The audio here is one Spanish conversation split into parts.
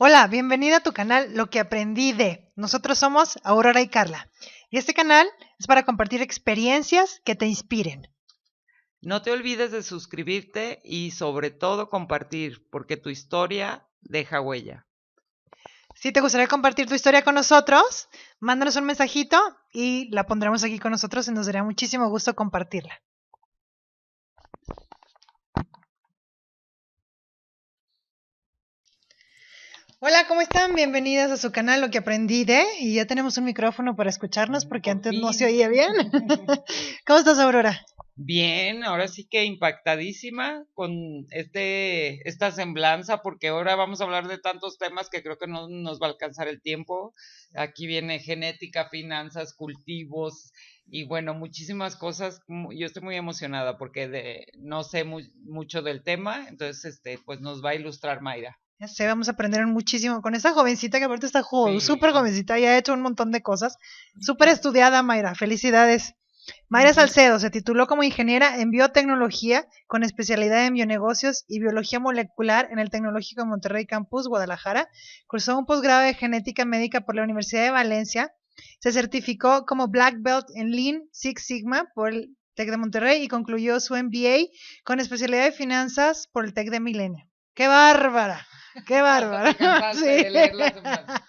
Hola, bienvenida a tu canal Lo que aprendí de. Nosotros somos Aurora y Carla. Y este canal es para compartir experiencias que te inspiren. No te olvides de suscribirte y sobre todo compartir, porque tu historia deja huella. Si te gustaría compartir tu historia con nosotros, mándanos un mensajito y la pondremos aquí con nosotros y nos daría muchísimo gusto compartirla. Hola, ¿cómo están? Bienvenidas a su canal Lo que aprendí de. Y ya tenemos un micrófono para escucharnos porque Por antes no se fin. oía bien. ¿Cómo estás, Aurora? Bien, ahora sí que impactadísima con esta semblanza, porque ahora vamos a hablar de tantos temas que creo que no nos va a alcanzar el tiempo. Aquí viene genética, finanzas, cultivos y bueno, muchísimas cosas. Yo estoy muy emocionada porque no sé mucho del tema, entonces pues nos va a ilustrar Mayra. Ya sé, vamos a aprender muchísimo con esta jovencita que aparte está Sí. súper jovencita y ha hecho un montón de cosas. Súper estudiada, Mayra. Felicidades. Mayra Salcedo se tituló como ingeniera en biotecnología con especialidad en bionegocios y biología molecular en el Tecnológico de Monterrey Campus, Guadalajara. Cursó un posgrado de genética médica por la Universidad de Valencia. Se certificó como Black Belt en Lean Six Sigma por el TEC de Monterrey y concluyó su MBA con especialidad de finanzas por el TEC de Milenio. ¡Qué bárbara! ¡Qué bárbara! Te cansaste Sí. de leer la semblanza.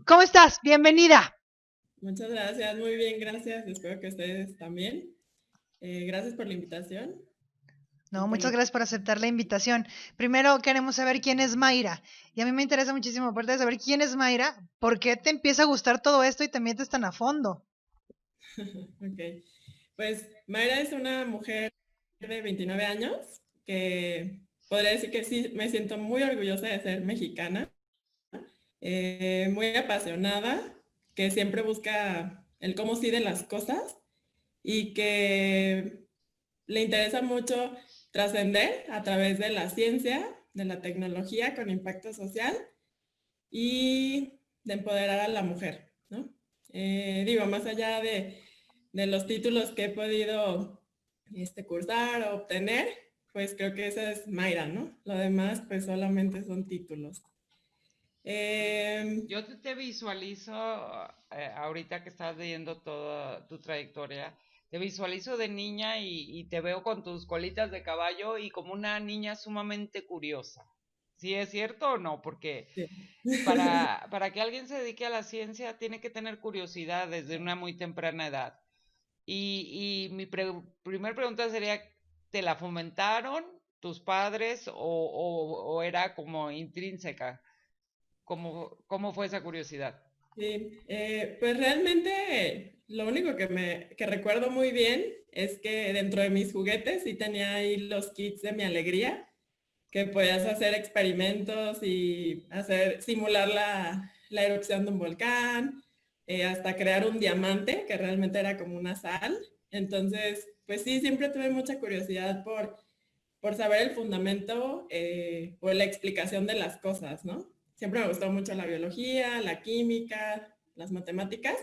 ¿Cómo estás? Bienvenida. Muchas gracias, muy bien, gracias. Espero que ustedes también. Gracias por la invitación. No, muchas gracias por aceptar la invitación. Primero queremos saber quién es Mayra. Y a mí me interesa muchísimo, aparte de saber quién es Mayra, ¿por qué te empieza a gustar todo esto y te metes tan a fondo? Ok, pues Mayra es una mujer de 29 años que podría decir que sí, me siento muy orgullosa de ser mexicana, muy apasionada, que siempre busca el cómo sí de las cosas y que le interesa mucho trascender a través de la ciencia, de la tecnología con impacto social y de empoderar a la mujer, ¿no? Digo, más allá de los títulos que he podido cursar o obtener, pues creo que esa es Mayra, ¿no? Lo demás, pues solamente son títulos. Yo te visualizo, ahorita que estás leyendo toda tu trayectoria, te visualizo de niña y te veo con tus colitas de caballo y como una niña sumamente curiosa. ¿Sí es cierto o no? Porque Sí. para que alguien se dedique a la ciencia tiene que tener curiosidad desde una muy temprana edad. Y mi primer pregunta sería, ¿te la fomentaron tus padres o era como intrínseca? ¿Cómo fue esa curiosidad? Sí, pues realmente lo único que recuerdo muy bien es que dentro de mis juguetes sí tenía ahí los kits de mi alegría, que podías hacer experimentos y simular la erupción de un volcán, hasta crear un diamante, que realmente era como una sal. Entonces, pues sí, siempre tuve mucha curiosidad por saber el fundamento o la explicación de las cosas, ¿no? Siempre me gustó mucho la biología, la química, las matemáticas.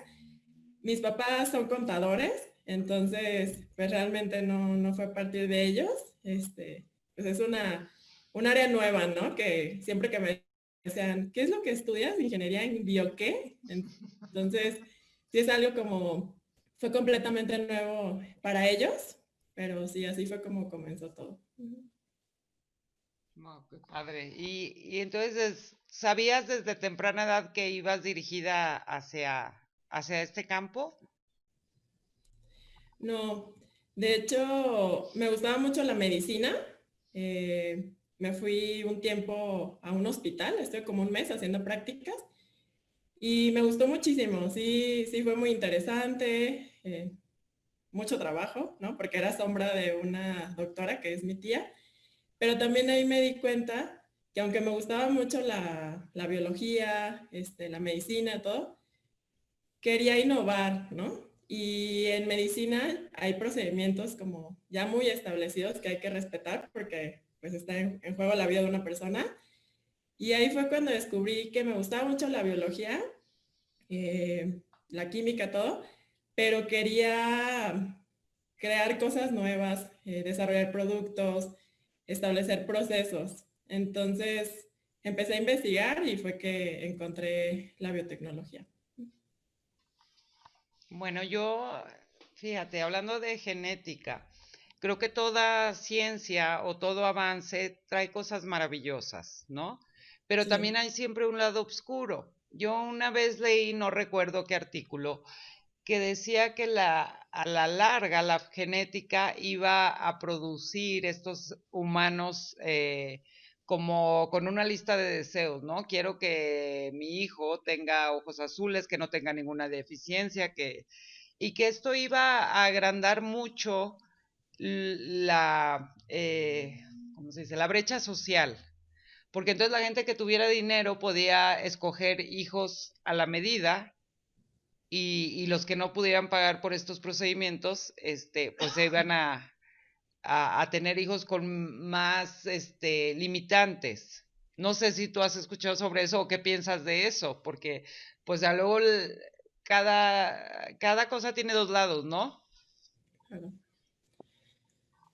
Mis papás son contadores, entonces pues realmente no fue a partir de ellos. Pues es un área nueva, ¿no? Que siempre que me decían, ¿qué es lo que estudias? ¿Ingeniería en bio qué? Entonces, sí es algo como, fue completamente nuevo para ellos, pero sí, así fue como comenzó todo. No, qué padre. Y entonces, ¿sabías desde temprana edad que ibas dirigida hacia este campo? No, de hecho, me gustaba mucho la medicina. Me fui un tiempo a un hospital, estuve como un mes haciendo prácticas y me gustó muchísimo. Sí, sí fue muy interesante, mucho trabajo, ¿no? Porque era sombra de una doctora que es mi tía, pero también ahí me di cuenta que aunque me gustaba mucho la biología, la medicina, todo, quería innovar, ¿no? Y en medicina hay procedimientos como ya muy establecidos que hay que respetar porque pues está en juego la vida de una persona. Y ahí fue cuando descubrí que me gustaba mucho la biología, la química, todo, pero quería crear cosas nuevas, desarrollar productos, establecer procesos. Entonces, empecé a investigar y fue que encontré la biotecnología. Bueno, yo, fíjate, hablando de genética, creo que toda ciencia o todo avance trae cosas maravillosas, ¿no? Pero también Sí, hay siempre un lado oscuro. Yo una vez leí, no recuerdo qué artículo, que decía que a la larga la genética iba a producir estos humanos como con una lista de deseos, ¿no? Quiero que mi hijo tenga ojos azules, que no tenga ninguna deficiencia, y que esto iba a agrandar mucho la, ¿cómo se dice? La brecha social. Porque entonces la gente que tuviera dinero podía escoger hijos a la medida y los que no pudieran pagar por estos procedimientos, pues se iban a tener hijos con más limitantes. No sé si tú has escuchado sobre eso o qué piensas de eso, porque pues ya luego cada cosa tiene dos lados, ¿no? claro.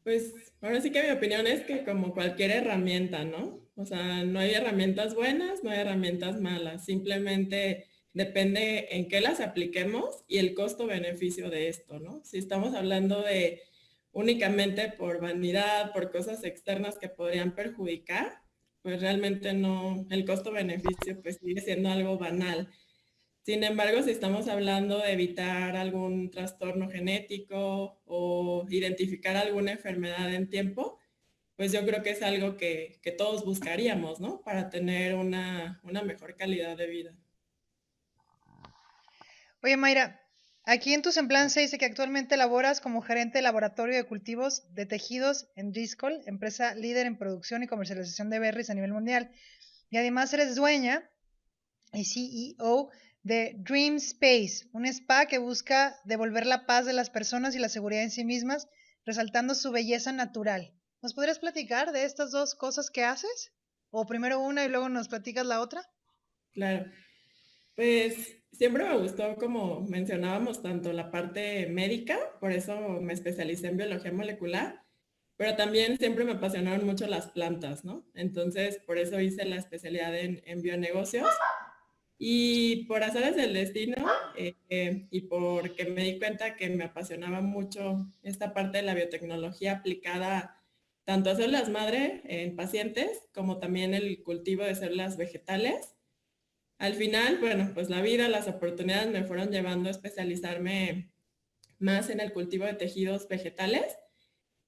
Pues ahora sí que mi opinión es que como cualquier herramienta, ¿no? O sea, no hay herramientas buenas, no hay herramientas malas, simplemente depende en qué las apliquemos y el costo-beneficio de esto, ¿no? Si estamos hablando de únicamente por vanidad, por cosas externas que podrían perjudicar, pues realmente no, el costo-beneficio pues sigue siendo algo banal. Sin embargo, si estamos hablando de evitar algún trastorno genético o identificar alguna enfermedad en tiempo, pues yo creo que es algo que todos buscaríamos, ¿no? Para tener una mejor calidad de vida. Oye, Mayra, aquí en tu semblanza dice que actualmente laboras como gerente de laboratorio de cultivos de tejidos en Driscoll, empresa líder en producción y comercialización de berries a nivel mundial. Y además eres dueña y CEO de Dream Space, un spa que busca devolver la paz de las personas y la seguridad en sí mismas, resaltando su belleza natural. ¿Nos podrías platicar de estas dos cosas que haces? ¿O primero una y luego nos platicas la otra? Claro, pues siempre me gustó, como mencionábamos, tanto la parte médica, por eso me especialicé en biología molecular, pero también siempre me apasionaron mucho las plantas, ¿no? Entonces, por eso hice la especialidad en bionegocios. Y por azares del destino y porque me di cuenta que me apasionaba mucho esta parte de la biotecnología aplicada tanto a células madre en pacientes como también el cultivo de células vegetales. Al final, bueno, pues la vida, las oportunidades me fueron llevando a especializarme más en el cultivo de tejidos vegetales,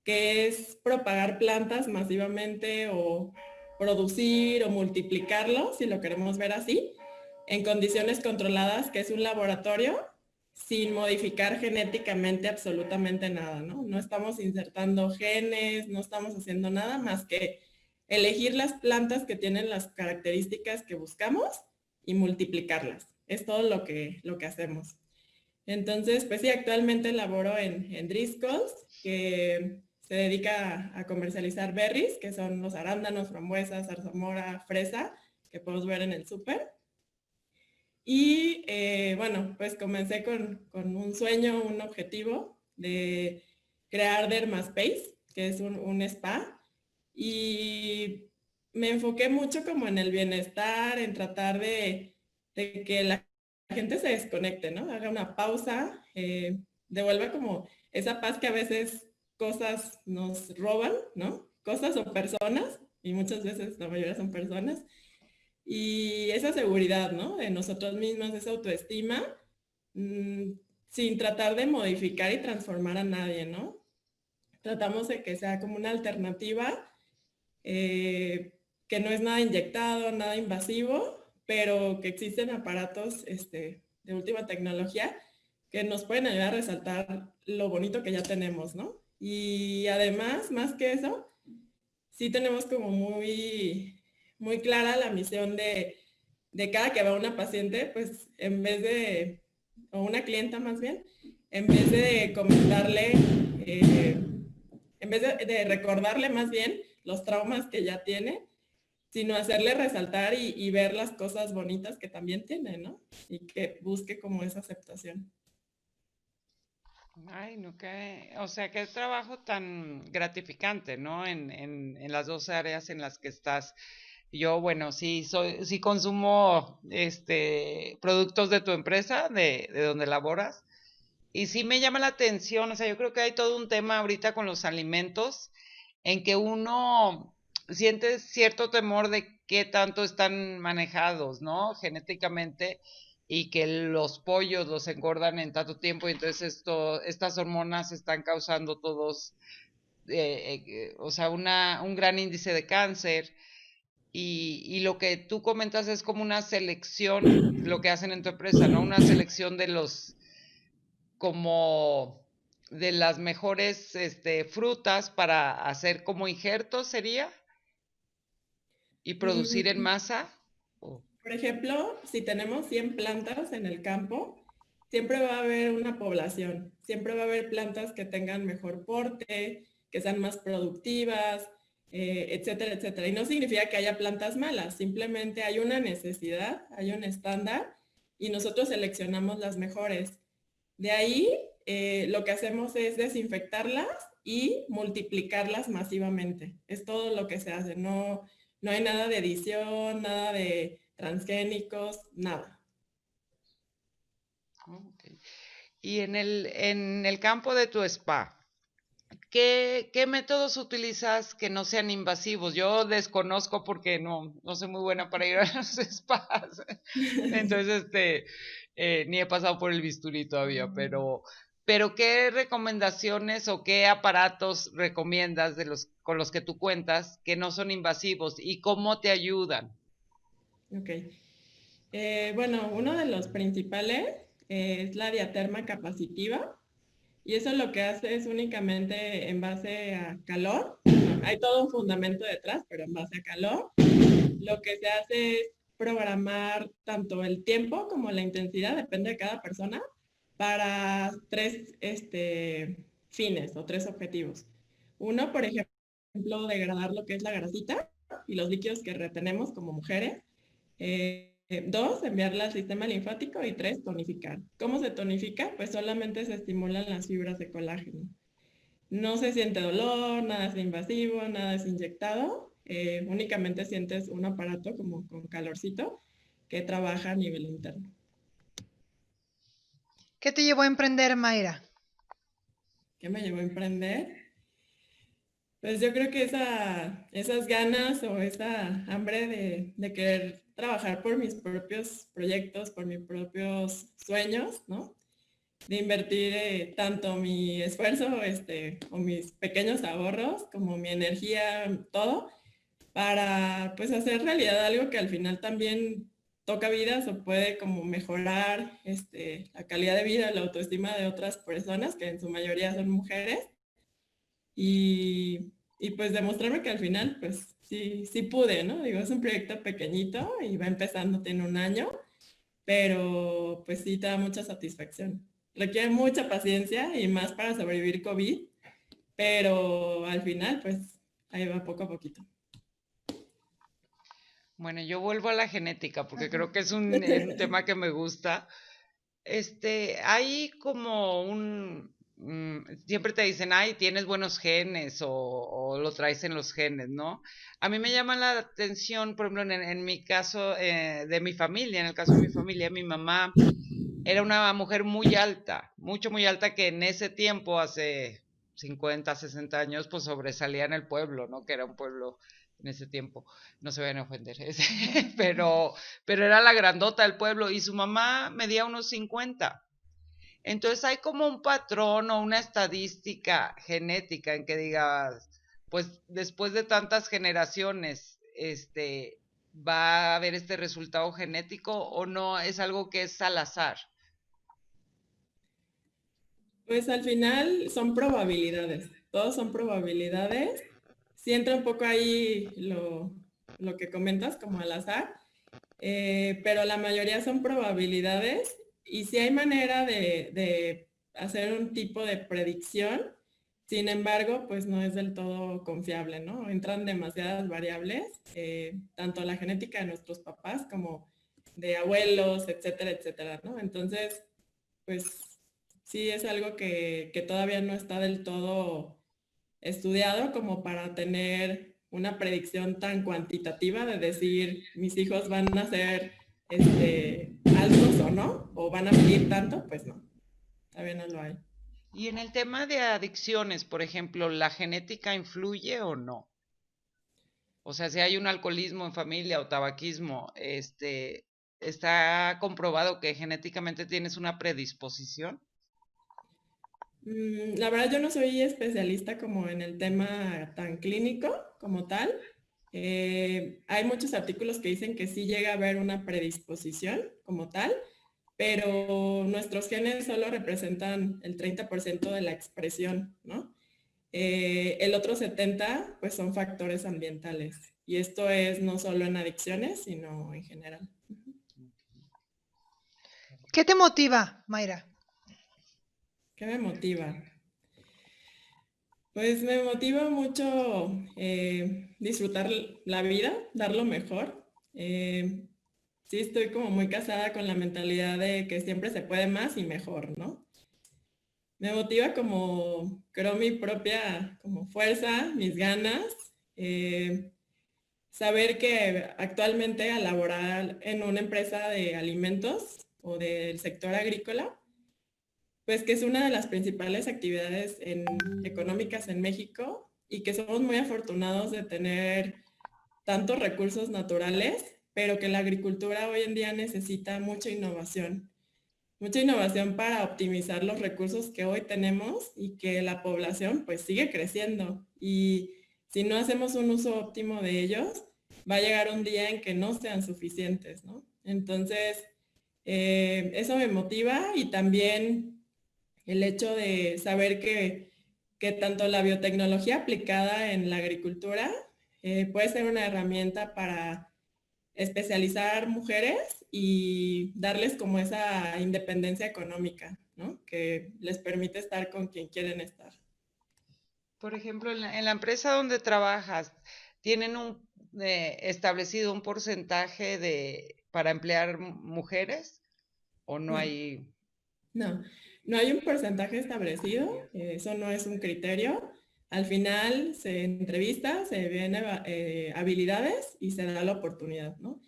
que es propagar plantas masivamente o producir o multiplicarlos, si lo queremos ver así, en condiciones controladas, que es un laboratorio, sin modificar genéticamente absolutamente nada, ¿no? No estamos insertando genes, no estamos haciendo nada más que elegir las plantas que tienen las características que buscamos y multiplicarlas. Es todo lo que hacemos. Entonces, pues sí, actualmente laboro en Driscoll's, que se dedica a comercializar berries, que son los arándanos, frambuesas, zarzamora, fresa, que podemos ver en el súper. Y bueno, pues comencé con un sueño, un objetivo de crear Dermaspace, que es un spa. Y me enfoqué mucho como en el bienestar, en tratar de que la gente se desconecte, ¿no? Haga una pausa, devuelva como esa paz que a veces cosas nos roban, ¿no? Cosas o personas, y muchas veces la mayoría son personas y esa seguridad, ¿no? De nosotros mismos, esa autoestima, mmm, sin tratar de modificar y transformar a nadie, ¿no? Tratamos de que sea como una alternativa que no es nada inyectado, nada invasivo, pero que existen aparatos de última tecnología que nos pueden ayudar a resaltar lo bonito que ya tenemos, ¿no? Y además, más que eso, sí tenemos como muy clara la misión de cada que va una paciente, pues en vez de, o una clienta más bien, en vez de comentarle, eh, en vez de recordarle más bien los traumas que ya tiene, sino hacerle resaltar y ver las cosas bonitas que también tiene, ¿no? Y que busque como esa aceptación. Ay, no, o sea, qué trabajo tan gratificante, ¿no? En las dos áreas en las que estás. Yo, bueno, sí consumo productos de tu empresa, de donde laboras, y sí me llama la atención, o sea, yo creo que hay todo un tema ahorita con los alimentos en que uno siente cierto temor de qué tanto están manejados, ¿no? Genéticamente, y que los pollos los engordan en tanto tiempo y entonces estas hormonas están causando todos, o sea, un gran índice de cáncer. Y lo que tú comentas es como una selección, lo que hacen en tu empresa, ¿no? Una selección de como de las mejores frutas para hacer como injertos, ¿sería? Y producir en Mm, masa. Oh. Por ejemplo, si tenemos 100 plantas en el campo, siempre va a haber una población, siempre va a haber plantas que tengan mejor porte, que sean más productivas, etcétera, etcétera. Y no significa que haya plantas malas, simplemente hay una necesidad, hay un estándar y nosotros seleccionamos las mejores. De ahí, lo que hacemos es desinfectarlas y multiplicarlas masivamente. Es todo lo que se hace. No, no hay nada de edición, nada de transgénicos, nada. Okay. Y en el campo de tu spa, ¿qué métodos utilizas que no sean invasivos? Yo desconozco porque no soy muy buena para ir a los spas. Entonces, ni he pasado por el bisturí todavía, pero ¿qué recomendaciones o qué aparatos recomiendas con los que tú cuentas que no son invasivos y cómo te ayudan? Ok. Bueno, uno de los principales es la diaterma capacitiva y eso lo que hace es únicamente en base a calor. Bueno, hay todo un fundamento detrás, pero en base a calor. Lo que se hace es programar tanto el tiempo como la intensidad, depende de cada persona, para tres fines o tres objetivos. Uno, por ejemplo, degradar lo que es la grasita y los líquidos que retenemos como mujeres. Dos, enviarla al sistema linfático y tres, tonificar. ¿Cómo se tonifica? Pues solamente se estimulan las fibras de colágeno. No se siente dolor, nada es invasivo, nada es inyectado. Únicamente sientes un aparato como con calorcito que trabaja a nivel interno. ¿Qué te llevó a emprender, Mayra? ¿Qué me llevó a emprender? Pues yo creo que esas ganas o esa hambre de querer trabajar por mis propios proyectos, por mis propios sueños, ¿no? De invertir tanto mi esfuerzo o mis pequeños ahorros como mi energía, todo, para pues hacer realidad algo que al final también toca vidas o puede como mejorar la calidad de vida, la autoestima de otras personas, que en su mayoría son mujeres, y pues demostrarme que al final pues sí pude, ¿no? Digo, es un proyecto pequeñito y va empezando, tiene un año, pero pues sí te da mucha satisfacción. Requiere mucha paciencia y más para sobrevivir COVID, pero al final pues ahí va poco a poquito. Bueno, yo vuelvo a la genética porque creo que es un tema que me gusta. Hay como siempre te dicen, ay, tienes buenos genes o lo traes en los genes, ¿no? A mí me llama la atención, por ejemplo, en mi caso, de mi familia, en el caso de mi familia, mi mamá era una mujer muy alta, mucho, muy alta, que en ese tiempo, hace 50, 60 años, pues sobresalía en el pueblo, ¿no? Que era un pueblo en ese tiempo, no se vayan a ofender, pero era la grandota del pueblo y su mamá medía unos 50. Entonces hay como un patrón o una estadística genética en que digas, pues después de tantas generaciones, va a haber este resultado genético o no es algo que es al azar. Pues al final son probabilidades, todos son probabilidades. Sí entra un poco ahí lo que comentas como al azar, pero la mayoría son probabilidades y sí hay manera de hacer un tipo de predicción, sin embargo, pues no es del todo confiable, ¿no? Entran demasiadas variables, tanto la genética de nuestros papás como de abuelos, etcétera, etcétera, ¿no? Entonces, pues sí es algo que todavía no está del todo estudiado como para tener una predicción tan cuantitativa de decir mis hijos van a ser altos o no, o van a medir tanto, pues no, todavía no lo hay. Y en el tema de adicciones, por ejemplo, ¿la genética influye o no? O sea, si hay un alcoholismo en familia o tabaquismo, ¿está comprobado que genéticamente tienes una predisposición? La verdad yo no soy especialista como en el tema tan clínico como tal. Hay muchos artículos que dicen que sí llega a haber una predisposición como tal, pero nuestros genes solo representan el 30% de la expresión, ¿no? El otro 70% pues son factores ambientales. Y esto es no solo en adicciones, sino en general. ¿Qué te motiva, Mayra? ¿Qué me motiva? Pues me motiva mucho disfrutar la vida, dar lo mejor. Sí, estoy como muy casada con la mentalidad de que siempre se puede más y mejor, ¿no? Me motiva como, creo, mi propia como fuerza, mis ganas. Saber que actualmente al laborar en una empresa de alimentos o del sector agrícola, pues que es una de las principales actividades económicas en México y que somos muy afortunados de tener tantos recursos naturales, pero que la agricultura hoy en día necesita mucha innovación para optimizar los recursos que hoy tenemos y que la población pues sigue creciendo. Y si no hacemos un uso óptimo de ellos, va a llegar un día en que no sean suficientes, ¿no? Entonces, eso me motiva y también el hecho de saber que tanto la biotecnología aplicada en la agricultura puede ser una herramienta para especializar mujeres y darles como esa independencia económica, ¿no? Que les permite estar con quien quieren estar. Por ejemplo, en la empresa donde trabajas, ¿tienen establecido un porcentaje para emplear mujeres o no No, hay? no, no hay un porcentaje establecido, eso no es un criterio. Al final se entrevista, se ven habilidades y se da la oportunidad, ¿no?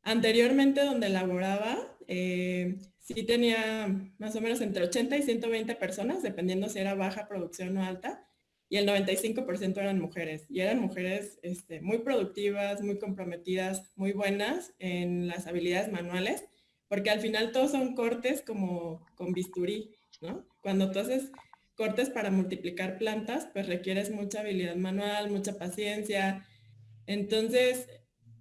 Anteriormente donde laboraba, sí tenía más o menos entre 80 y 120 personas, dependiendo si era baja producción o alta, y el 95% eran mujeres. Y eran mujeres muy productivas, muy comprometidas, muy buenas en las habilidades manuales, porque al final todos son cortes como con bisturí, ¿no? Cuando tú haces cortes para multiplicar plantas, pues requieres mucha habilidad manual, mucha paciencia. Entonces,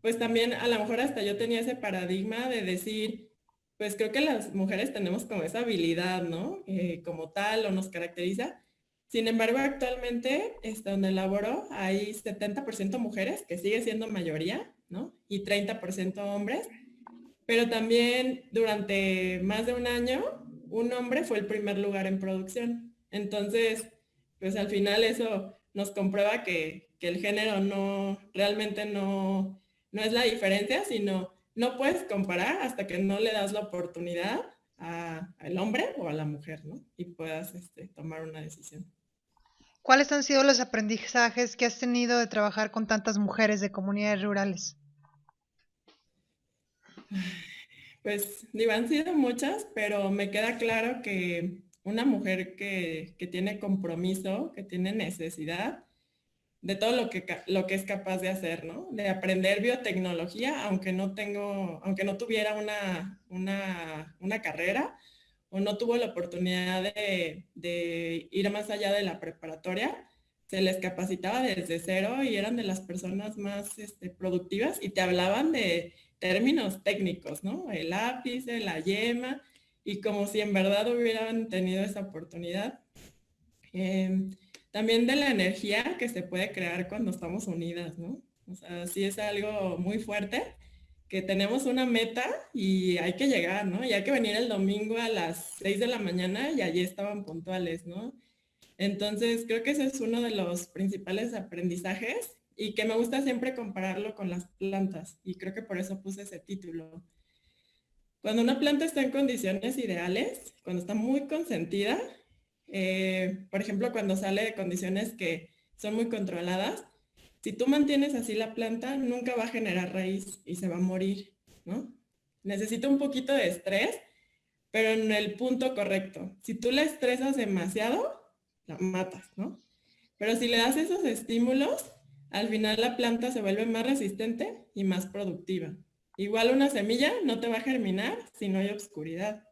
pues también a lo mejor hasta yo tenía ese paradigma de decir, pues creo que las mujeres tenemos como esa habilidad, ¿no? Como tal, o nos caracteriza. Sin embargo, actualmente, donde laboro, hay 70% mujeres, que sigue siendo mayoría, ¿no? Y 30% hombres. Pero también durante más de un año, un hombre fue el primer lugar en producción. Entonces, pues al final eso nos comprueba que el género no, realmente no es la diferencia, sino no puedes comparar hasta que no le das la oportunidad al hombre o a la mujer, ¿no? Y puedas tomar una decisión. ¿Cuáles han sido los aprendizajes que has tenido de trabajar con tantas mujeres de comunidades rurales? Pues digo, han sido muchas, pero me queda claro que una mujer que tiene compromiso, que tiene necesidad de todo lo que es capaz de hacer, ¿no? De aprender biotecnología, aunque no tuviera una carrera o no tuvo la oportunidad de ir más allá de la preparatoria, se les capacitaba desde cero y eran de las personas más productivas y te hablaban de términos técnicos, ¿no? El ápice, la yema, y como si en verdad hubieran tenido esa oportunidad. También de la energía que se puede crear cuando estamos unidas, ¿no? O sea, sí es algo muy fuerte, que tenemos una meta y hay que llegar, ¿no? Y hay que venir el domingo a las 6 de la mañana y allí estaban puntuales, ¿no? Entonces, creo que ese es uno de los principales aprendizajes y que me gusta siempre compararlo con las plantas y creo que por eso puse ese título. Cuando una planta está en condiciones ideales, cuando está muy consentida, por ejemplo, cuando sale de condiciones que son muy controladas, Si tú mantienes así la planta, nunca va a generar raíz y se va a morir, ¿no? Necesita un poquito de estrés, pero en el punto correcto. Si tú la estresas demasiado, la matas, ¿no? Pero si le das esos estímulos, al final la planta se vuelve más resistente y más productiva. Igual una semilla no te va a germinar si no hay obscuridad.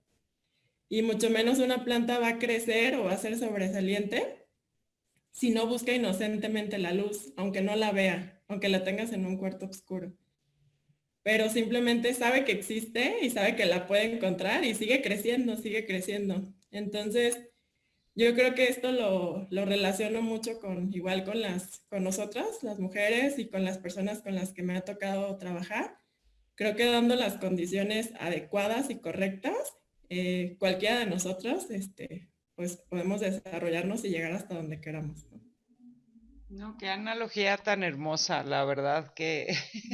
Y mucho menos una planta va a crecer o va a ser sobresaliente si no busca inocentemente la luz, aunque no la vea, aunque la tengas en un cuarto oscuro. Pero simplemente sabe que existe y sabe que la puede encontrar y sigue creciendo, sigue creciendo. Entonces, yo creo que esto lo relaciono mucho igual con nosotras, las mujeres, y con las personas con las que me ha tocado trabajar. Creo que dando las condiciones adecuadas y correctas, cualquiera de nosotros, pues podemos desarrollarnos y llegar hasta donde queramos, ¿no? No, qué analogía tan hermosa, la verdad que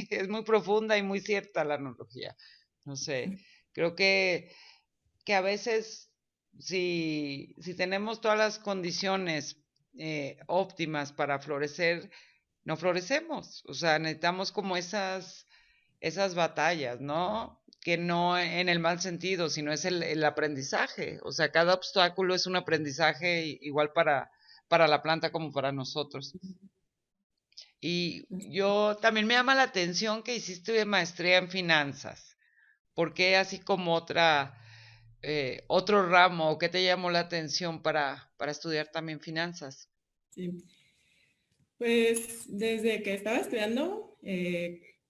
es muy profunda y muy cierta la analogía. No sé, creo que a veces si tenemos todas las condiciones óptimas para florecer, no florecemos. O sea, necesitamos como esas batallas, ¿no? Que no en el mal sentido, sino es el aprendizaje. O sea, cada obstáculo es un aprendizaje igual para la planta como para nosotros. Y yo también me llama la atención que hiciste maestría en finanzas. ¿Por qué así como otro ramo? ¿O qué te llamó la atención para estudiar también finanzas? Sí. Pues desde que estaba estudiando,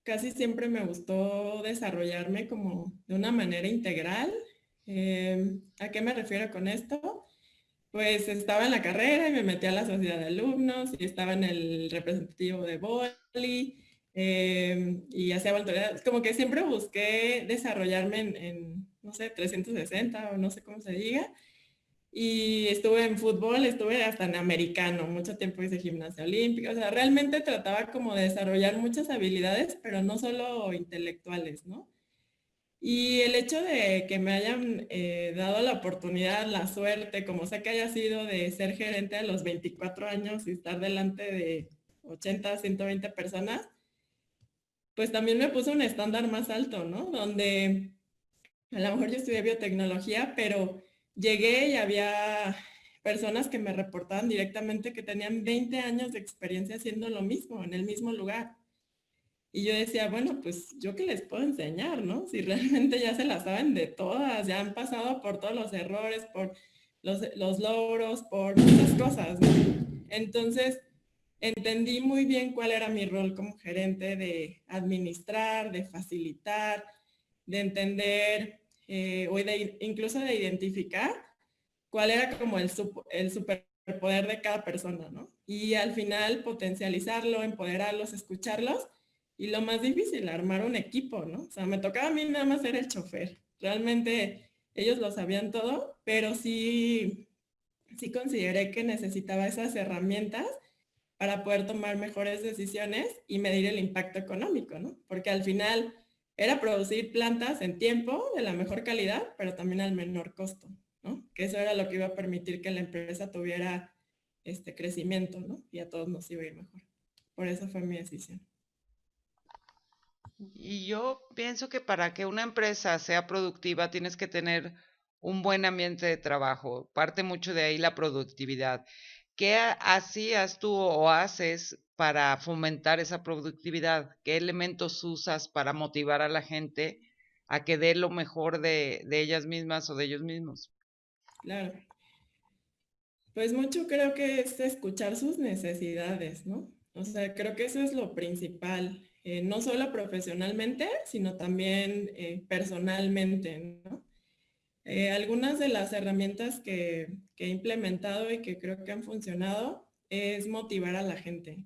casi siempre me gustó desarrollarme como de una manera integral. ¿A qué me refiero con esto? Pues estaba en la carrera y me metí a la sociedad de alumnos y estaba en el representativo de boli y hacía voluntariado. Como que siempre busqué desarrollarme no sé, 360 o no sé cómo se diga. Y estuve en fútbol, estuve hasta en americano, mucho tiempo hice gimnasia olímpica, o sea, realmente trataba como de desarrollar muchas habilidades, pero no solo intelectuales, ¿no? Y el hecho de que me hayan dado la oportunidad, la suerte, como sé que haya sido de ser gerente a los 24 años y estar delante de 80, 120 personas, pues también me puso un estándar más alto, ¿no? Donde a lo mejor yo estudié biotecnología, pero llegué y había personas que me reportaban directamente que tenían 20 años de experiencia haciendo lo mismo, en el mismo lugar. Y yo decía, bueno, pues yo qué les puedo enseñar, ¿no? Si realmente ya se las saben de todas, ya han pasado por todos los errores, por los logros, por muchas cosas, ¿no? Entonces, entendí muy bien cuál era mi rol como gerente de administrar, de facilitar, de entender incluso de identificar cuál era como el superpoder de cada persona, ¿no? Y al final potencializarlo, empoderarlos, escucharlos. Y lo más difícil, armar un equipo, ¿no? O sea, me tocaba a mí nada más ser el chofer. Realmente ellos lo sabían todo, pero sí consideré que necesitaba esas herramientas para poder tomar mejores decisiones y medir el impacto económico, ¿no? Porque al final era producir plantas en tiempo de la mejor calidad, pero también al menor costo, ¿no? Que eso era lo que iba a permitir que la empresa tuviera este crecimiento, ¿no? Y a todos nos iba a ir mejor. Por eso fue mi decisión. Y yo pienso que para que una empresa sea productiva tienes que tener un buen ambiente de trabajo. Parte mucho de ahí la productividad. ¿Qué hacías tú o haces para fomentar esa productividad? ¿Qué elementos usas para motivar a la gente a que dé lo mejor de ellas mismas o de ellos mismos? Claro. Pues mucho creo que es escuchar sus necesidades, ¿no? O sea, creo que eso es lo principal, no solo profesionalmente, sino también personalmente, ¿no? Algunas de las herramientas que he implementado y que creo que han funcionado es motivar a la gente.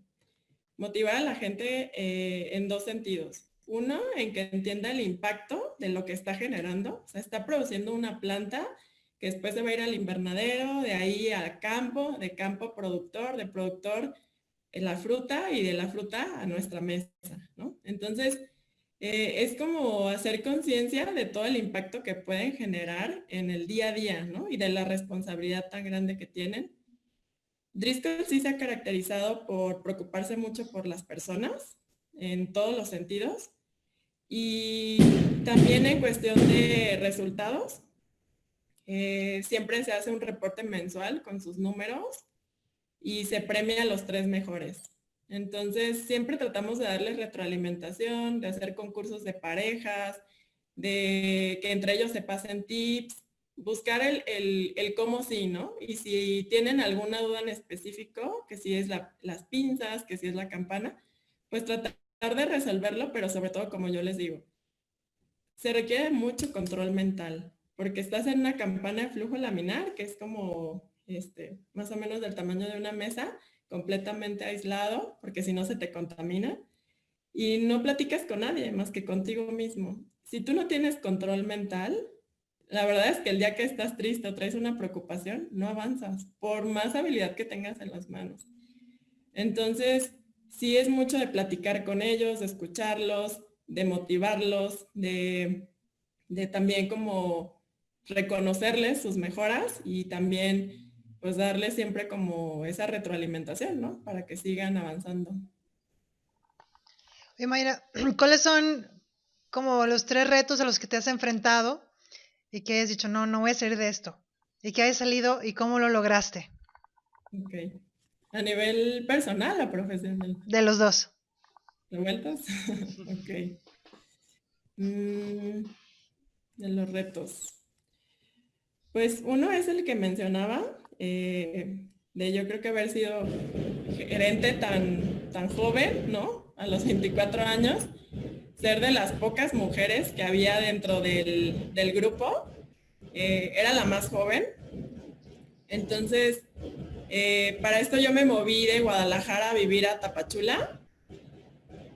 Motivar a la gente en dos sentidos. Uno, en que entienda el impacto de lo que está generando. O sea, está produciendo una planta que después se va a ir al invernadero, de ahí al campo, de campo productor, de productor en la fruta y de la fruta a nuestra mesa, ¿no? Entonces, es como hacer conciencia de todo el impacto que pueden generar en el día a día, ¿no? Y de la responsabilidad tan grande que tienen. Driscoll sí se ha caracterizado por preocuparse mucho por las personas en todos los sentidos y también en cuestión de resultados. Siempre se hace un reporte mensual con sus números y se premia a los 3 mejores. Entonces, siempre tratamos de darles retroalimentación, de hacer concursos de parejas, de que entre ellos se pasen tips, buscar el cómo sí, ¿no? Y si tienen alguna duda en específico, que si es las pinzas, que si es la campana, pues tratar de resolverlo, pero sobre todo, como yo les digo, se requiere mucho control mental, porque estás en una campana de flujo laminar, que es como más o menos del tamaño de una mesa, completamente aislado, porque si no se te contamina, y no platicas con nadie más que contigo mismo. Si tú no tienes control mental, la verdad es que el día que estás triste o traes una preocupación, no avanzas, por más habilidad que tengas en las manos. Entonces, sí es mucho de platicar con ellos, de escucharlos, de motivarlos, de también como reconocerles sus mejoras y también pues darles siempre como esa retroalimentación, ¿no? Para que sigan avanzando. Oye, Mayra, ¿cuáles son como los 3 retos a los que te has enfrentado y que has dicho, no, no voy a salir de esto? ¿Y qué has salido y cómo lo lograste? Ok. ¿A nivel personal o profesional? De los dos. ¿De vueltas? Ok. De los retos. Pues uno es el que mencionaba, de yo creo que haber sido gerente tan joven, ¿no? A los 24 años, ser de las pocas mujeres que había dentro del grupo, era la más joven. Entonces, para esto yo me moví de Guadalajara a vivir a Tapachula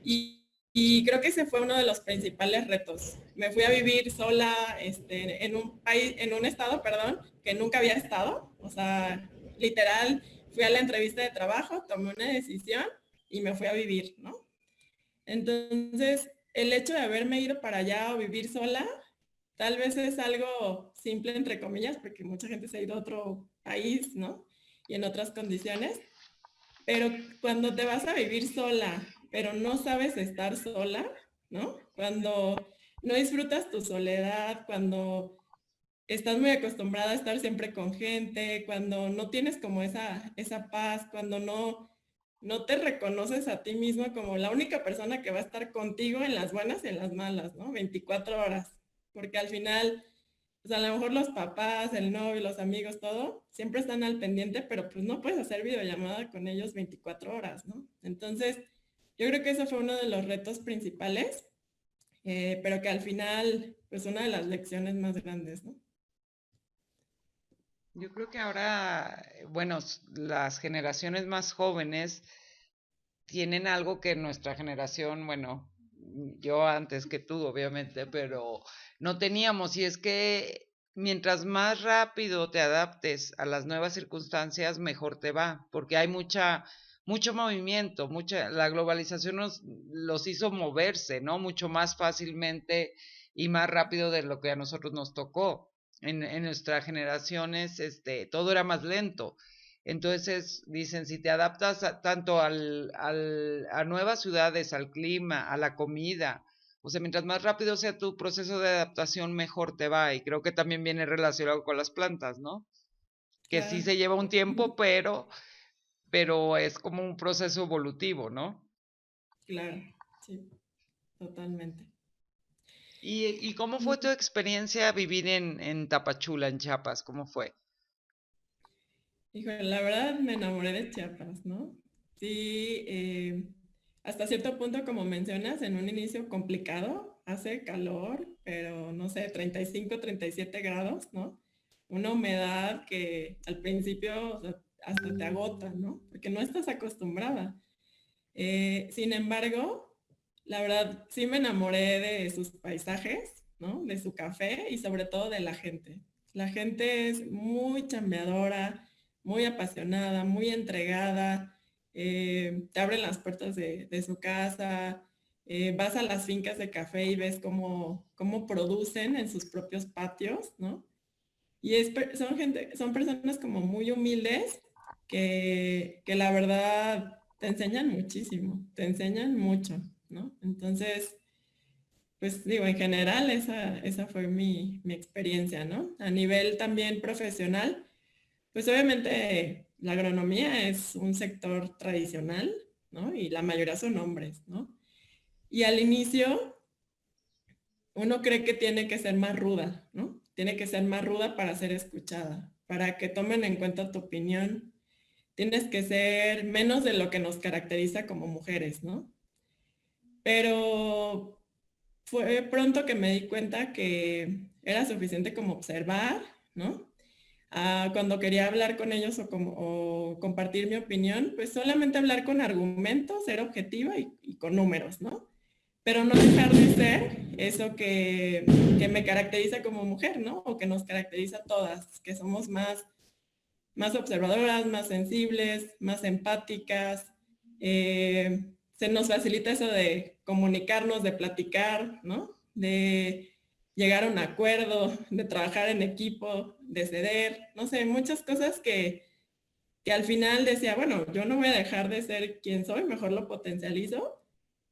y creo que ese fue uno de los principales retos. Me fui a vivir sola en un país, en un estado, perdón, que nunca había estado. O sea, literal, fui a la entrevista de trabajo, tomé una decisión y me fui a vivir, ¿no? Entonces, el hecho de haberme ido para allá o vivir sola, tal vez es algo simple, entre comillas, porque mucha gente se ha ido a otro país, ¿no? Y en otras condiciones. Pero cuando te vas a vivir sola, pero no sabes estar sola, ¿no? Cuando no disfrutas tu soledad, cuando estás muy acostumbrada a estar siempre con gente, cuando no tienes como esa paz, cuando no te reconoces a ti misma como la única persona que va a estar contigo en las buenas y en las malas, ¿no? 24 horas. Porque al final, pues a lo mejor los papás, el novio, los amigos, todo, siempre están al pendiente, pero pues no puedes hacer videollamada con ellos 24 horas, ¿no? Entonces, yo creo que ese fue uno de los retos principales, pero que al final, pues una de las lecciones más grandes, ¿no? Yo creo que ahora, bueno, las generaciones más jóvenes tienen algo que nuestra generación, bueno, yo antes que tú, obviamente, pero no teníamos, y es que mientras más rápido te adaptes a las nuevas circunstancias, mejor te va, porque hay mucho movimiento, la globalización los hizo moverse, ¿no? Mucho más fácilmente y más rápido de lo que a nosotros nos tocó. En nuestras generaciones, todo era más lento. Entonces, dicen, si te adaptas tanto a nuevas ciudades, al clima, a la comida, o sea, mientras más rápido sea tu proceso de adaptación, mejor te va. Y creo que también viene relacionado con las plantas, ¿no? Que sí Claro, se lleva un tiempo, pero es como un proceso evolutivo, ¿no? claro, sí, totalmente. ¿Y cómo fue tu experiencia vivir en Tapachula, en Chiapas? ¿Cómo fue? Híjole, la verdad me enamoré de Chiapas, ¿no? Sí, hasta cierto punto, como mencionas, en un inicio complicado, hace calor, pero no sé, 35, 37 grados, ¿no? Una humedad que al principio, o sea, hasta te agota, ¿no? Porque no estás acostumbrada. Sin embargo, la verdad sí me enamoré de sus paisajes, ¿no? De su café y sobre todo de la gente. La gente es muy chambeadora, muy apasionada, muy entregada, te abren las puertas de su casa, vas a las fincas de café y ves cómo producen en sus propios patios, ¿no? Y son personas como muy humildes que la verdad te enseñan muchísimo, te enseñan mucho, ¿no? Entonces, pues digo, en general esa fue mi experiencia, ¿no? A nivel también profesional, pues obviamente la agronomía es un sector tradicional, ¿no? Y la mayoría son hombres, ¿no? Y al inicio uno cree que tiene que ser más ruda, ¿no? Tiene que ser más ruda para ser escuchada, para que tomen en cuenta tu opinión. Tienes que ser menos de lo que nos caracteriza como mujeres, ¿no? Pero fue pronto que me di cuenta que era suficiente como observar, ¿no? Cuando quería hablar con ellos o compartir mi opinión, pues solamente hablar con argumentos, ser objetiva y con números, ¿no? Pero no dejar de ser eso que me caracteriza como mujer, ¿no? O que nos caracteriza a todas, que somos más observadoras, más sensibles, más empáticas. Se nos facilita eso de comunicarnos, de platicar, ¿no? De llegar a un acuerdo, de trabajar en equipo, de ceder, no sé, muchas cosas que al final decía, bueno, yo no voy a dejar de ser quien soy, mejor lo potencializo,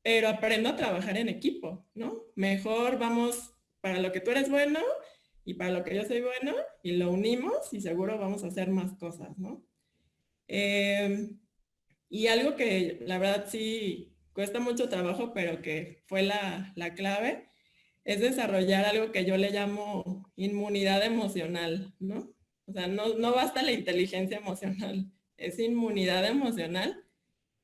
pero aprendo a trabajar en equipo, ¿no? Mejor vamos para lo que tú eres bueno y para lo que yo soy bueno y lo unimos y seguro vamos a hacer más cosas, ¿no? Eh, y algo que la verdad sí cuesta mucho trabajo, pero que fue la clave, es desarrollar algo que yo le llamo inmunidad emocional, ¿no? O sea, no basta la inteligencia emocional, es inmunidad emocional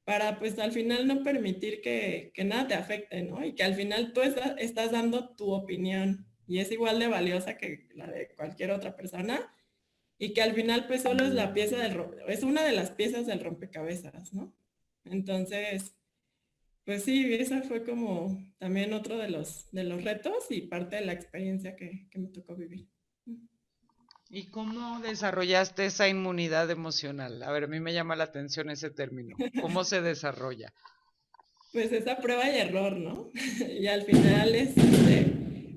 para pues al final no permitir que nada te afecte, ¿no? Y que al final tú estás dando tu opinión y es igual de valiosa que la de cualquier otra persona y que al final pues solo es la pieza es una de las piezas del rompecabezas, ¿no? Entonces, pues sí, esa fue como también otro de los retos y parte de la experiencia que me tocó vivir. ¿Y cómo desarrollaste esa inmunidad emocional? A ver, a mí me llama la atención ese término. ¿Cómo se desarrolla? Pues esa prueba y error, ¿no? Y al final es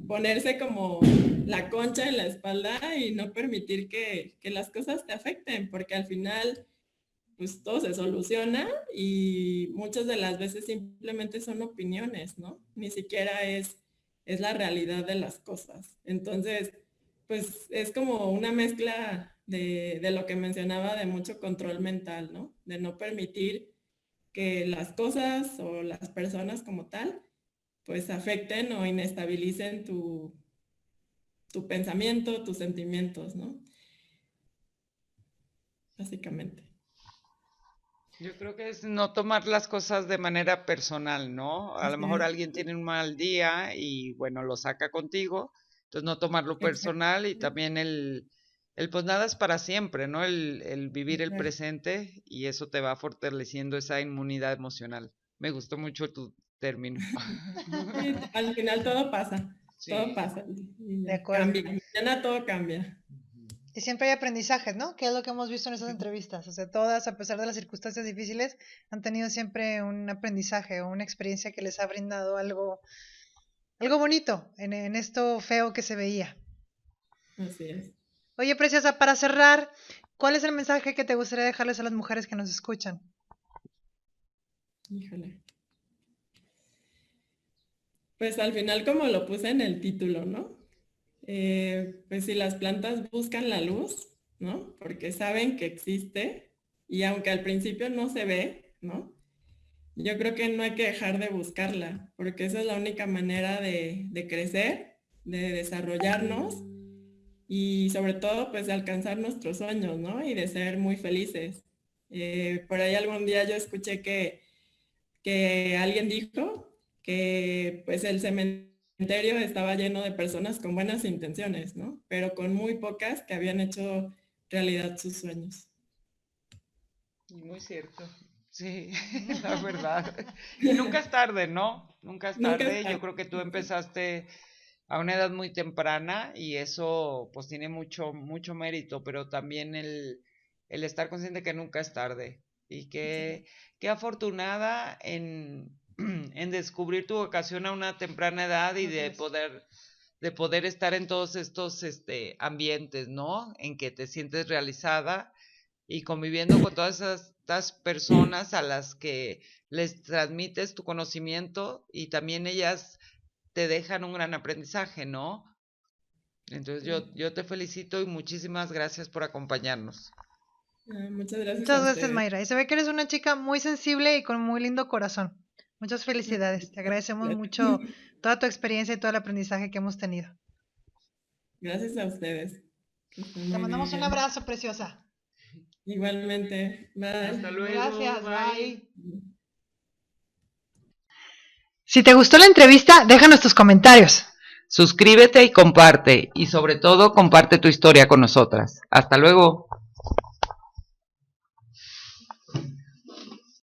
ponerse como la concha en la espalda y no permitir que las cosas te afecten, porque al final pues todo se soluciona y muchas de las veces simplemente son opiniones, ¿no? Ni siquiera es la realidad de las cosas. Entonces, pues es como una mezcla de lo que mencionaba de mucho control mental, ¿no? De no permitir que las cosas o las personas como tal, pues afecten o inestabilicen tu pensamiento, tus sentimientos, ¿no? Básicamente. Yo creo que es no tomar las cosas de manera personal, ¿no? A lo Así mejor es. alguien tiene un mal día y bueno, lo saca contigo, entonces no tomarlo Exacto. personal y también el pues nada es para siempre, ¿no? El vivir el Exacto. presente y eso te va fortaleciendo esa inmunidad emocional. Me gustó mucho tu término. Sí, al final todo Sí. pasa y De ya, acuerdo. cambia, mañana todo cambia. Y siempre hay aprendizajes, ¿no? Que es lo que hemos visto en estas entrevistas. O sea, todas, a pesar de las circunstancias difíciles, han tenido siempre un aprendizaje o una experiencia que les ha brindado algo bonito en esto feo que se veía. Así es. Oye, Preciosa, para cerrar, ¿cuál es el mensaje que te gustaría dejarles a las mujeres que nos escuchan? Híjole. Pues al final como lo puse en el título, ¿no? Pues si las plantas buscan la luz, ¿no? Porque saben que existe y aunque al principio no se ve, ¿no? Yo creo que no hay que dejar de buscarla, porque esa es la única manera de crecer, de desarrollarnos y sobre todo pues de alcanzar nuestros sueños, ¿no? Y de ser muy felices. Por ahí algún día yo escuché que alguien dijo que pues el cementerio estaba lleno de personas con buenas intenciones, ¿no? Pero con muy pocas que habían hecho realidad sus sueños. Muy cierto. Sí, la verdad. Y nunca es tarde, ¿no? Nunca es Nunca tarde. Yo está. creo que tú empezaste a una edad muy temprana y eso pues tiene mucho, mucho mérito, pero también el estar consciente que nunca es tarde y que afortunada en descubrir tu vocación a una temprana edad y de poder estar en todos estos ambientes, ¿no? En que te sientes realizada y conviviendo con todas estas personas a las que les transmites tu conocimiento y también ellas te dejan un gran aprendizaje, ¿no? Entonces yo te felicito y muchísimas gracias por acompañarnos. Muchas gracias Muchas a gracias, ustedes. Mayra. Y se ve que eres una chica muy sensible y con muy lindo corazón. Muchas felicidades. Te agradecemos mucho toda tu experiencia y todo el aprendizaje que hemos tenido. Gracias a ustedes. Te mandamos un abrazo, preciosa. Igualmente. Bye. Hasta luego. Gracias, bye. Bye. Si te gustó la entrevista, déjanos tus comentarios. Suscríbete y comparte, y sobre todo comparte tu historia con nosotras. Hasta luego.